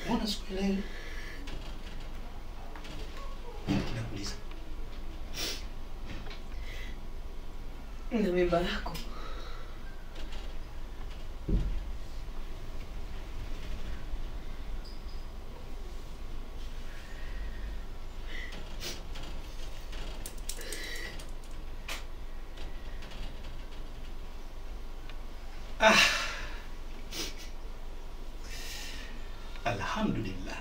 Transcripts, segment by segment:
Mbona sikuelewi? Nakuuliza. Ndio mimba yako. Alhamdulillah.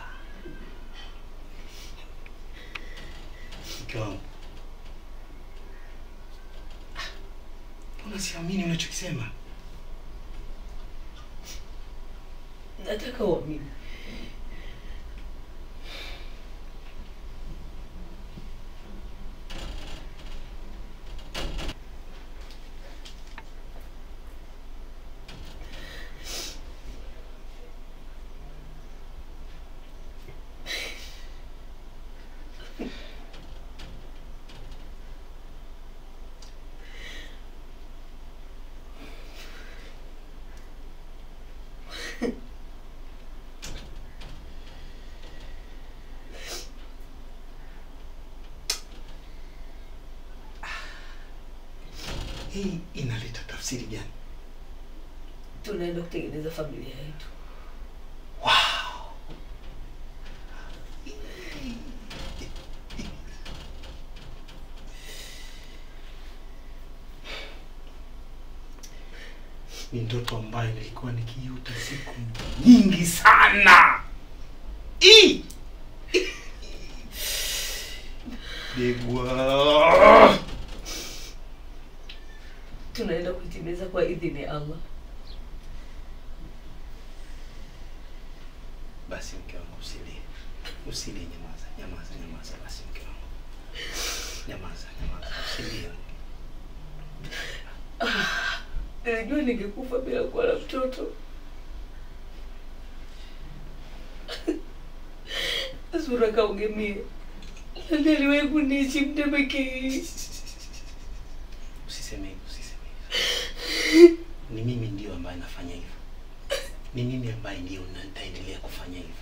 Mkiwangu. Mbona siamini unachokisema? Nataka uamini. Hii inaleta tafsiri gani? Tunaenda kutengeneza familia yetu. Wow. Ni ndoto ambayo nilikuwa nikiota siku nyingi sana. Degwa. Tunaenda kutimiza kwa idhini ya Allah. Basi mke wangu usilie. Usilie, nyamaza. Nyamaza basi mke wangu. Nyamaza. Usilie. Nilijua ningekufa bila kuwa na mtoto. Zura kaugemie. Nani aliwahi kuniishi mtemeke? Usiseme hivyo. Ni mimi ndio ambaye nafanya hivyo. Ni mimi ambaye ndio nitaendelea kufanya hivyo.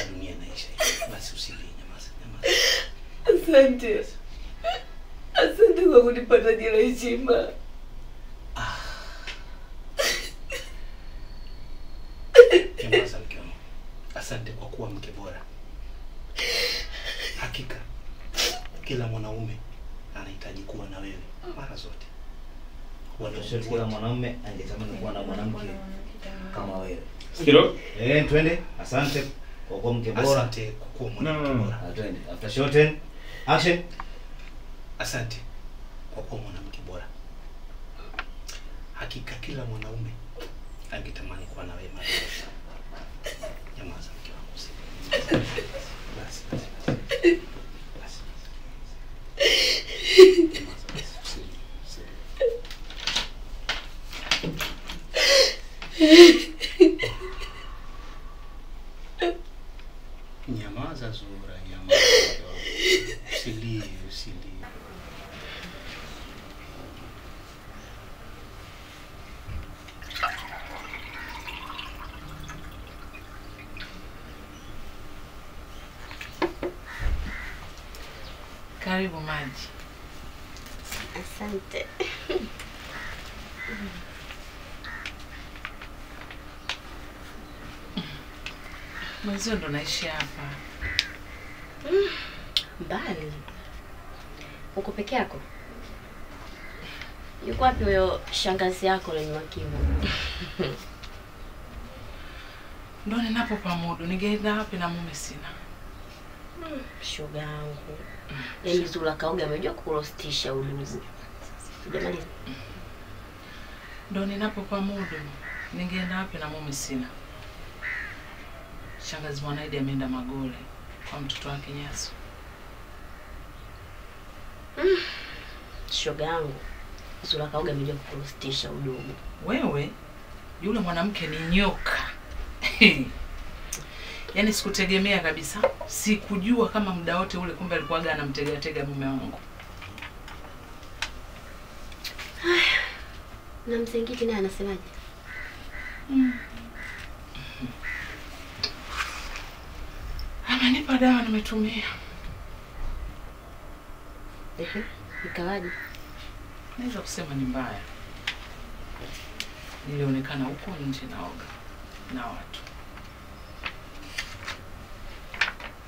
Dunia inaisha. Basi usilie, nyamaza. Asante. Asante kwa kunipa taji la heshima. Nyamaza mke wangu. Asante kwa kuwa mke bora. Hakika kila mwanaume anahitaji kuwa na wewe mara zote. Kila mwanaume angetamani kuwa na mwanamke kama wewe. Ndio? Twende. Asante kwa kuwa mke bora. Asante kwa kuwa mwanamke bora. Twende. After shot. Action. Asante kwa kuwa mwanamke bora. Hakika kila mwanaume angetamani kuwa na wewe mara zote. Nyamaza mke wangu. Basi. Nyamaza Zura, nyamaza. Usilie. Karibu maji. Asante. Mwenzio ndo naishi hapa. Mbali. Uko peke yako? Yuko wapi huyo shangazi yako lenye makimu? Ndo ninapo pamudu, ningeenda wapi na mume sina. Shoga yangu. Yaani Zura kaoga amejua kurostisha udugu. Jamani. Ndo ninapo pamudu, ningeenda wapi na mume sina. Shangazi Mwanaidi ameenda Magole kwa mtoto wake Nyasu. Shoga yangu. Zura kaoga amejua kurostisha udugu. Wewe yule mwanamke ni nyoka. Yaani sikutegemea kabisa. Sikujua kama muda wote ule kumbe alikuwa anamtega mume wangu. Na Msengiti naye anasemaje? Amenipa dawa nimetumia. Ikawaje? Naweza kusema ni mbaya. Nilionekana huko nje naoga na watu.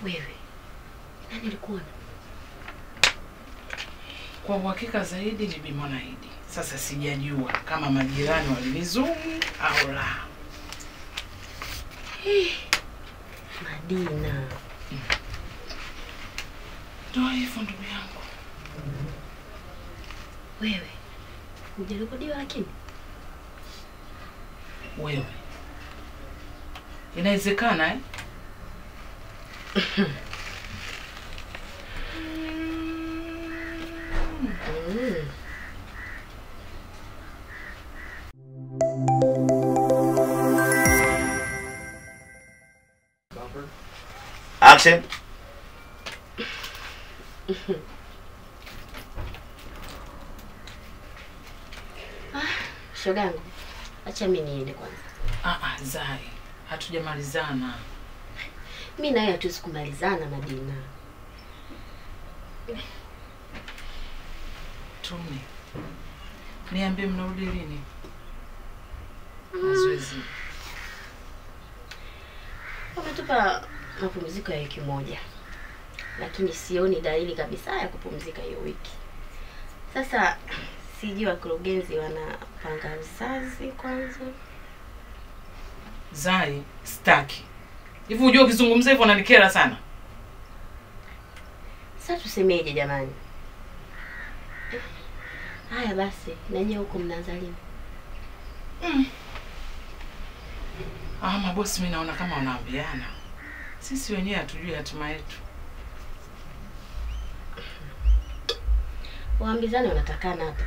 Wewe, nani alikuona? Kwa uhakika zaidi ni Bi Mwanaidi. Sasa sijajua kama majirani walinizumu au la. Madina. Ndio hivyo ndugu yangu. Wewe, hujarekodiwa lakini? Wewe. Inawezekana eh? Action. Shogangu, acha mimi niende kwanza. Zai. Hatujamalizana. Mimi na wewe hatuwezi kumalizana Madina. Tumi. Niambie mnarudi lini? Mazoezi. Wametupa mapumziko ya wiki moja. Lakini sioni dalili kabisa ya kupumzika hiyo wiki. Sasa sijui wakurugenzi wanapanga uzazi kwanza. Zai, staki. Hivi unajua ukizungumza hivyo unanikera sana. Sasa tusemeje jamani? Haya basi, na nyewe huko mnazaliwa. Mabosi mimi naona kama wanaambiana. Sisi wenyewe hatujui hatima yetu. Waambizane wanatakana hapa.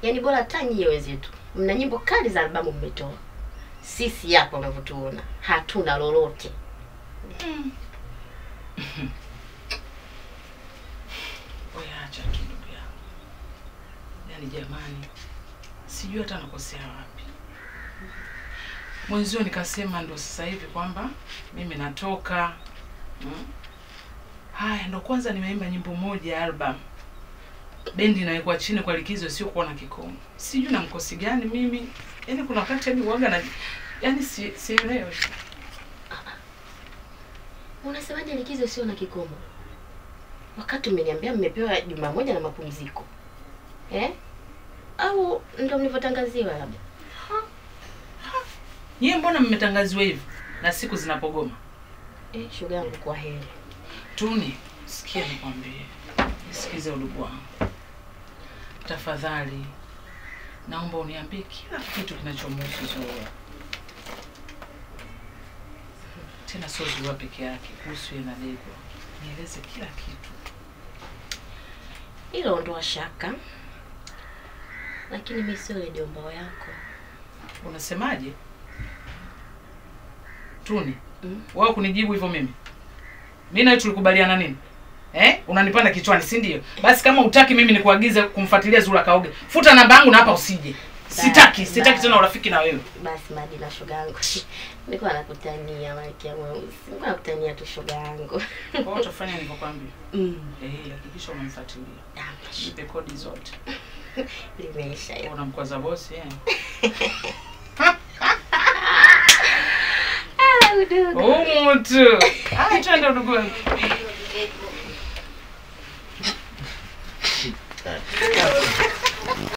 Yaani bora tanyi wenzetu. Mna nyimbo kali za albamu mmetoa. Sisi hapa unavyotuona hatuna lolote. Wewe acha tu ndugu yangu. Yaani jamani, sijui hata nakosea wapi. Mwenzio nikasema ndo sasa hivi kwamba mimi natoka. Haya ndo kwanza nimeimba nyimbo moja ya album. Bendi inawekwa chini kwa likizo sio kuwa na kikomo. Sijui na mkosi gani mimi. Yaani kuna wakati hadi uaga na yaani sielewi. Unasemaje likizo sio na kikomo? Wakati umeniambia mmepewa juma moja na mapumziko. Au ndio mlivyotangaziwa labda? Yeye mbona mmetangaziwa hivi na siku zinapogoma? Shoga yangu kwa heri. Tuni, sikia nikwambie. Nisikize udugu wangu. Tafadhali naomba uniambie kila kitu kinachomhusu Zuhura. Tena sio Zuhura peke yake, kuhusu yeye na Dego. Nieleze kila kitu. Hilo ondoa shaka. Lakini mimi sio ile mbao yako. Unasemaje? Tuni. Wewe kunijibu hivyo mimi. Mimi na wewe tulikubaliana nini? Unanipanda kichwani, si ndio? Basi kama utaki mimi nikuagize kumfuatilia Zuhura Kaoge. Futa namba yangu na hapa usije. Sitaki tena urafiki na wewe. Basi Madina shoga yangu. Nilikuwa nakutania Malkia Mweusi. Nilikuwa nakutania tu shoga yangu. Kwa hiyo utafanya nilivyokuambia. Hakikisha unamfuatilia. Nipe kodi zote. Limeisha hiyo. Unamkwaza bosi mtu. Twende ndugu wangu.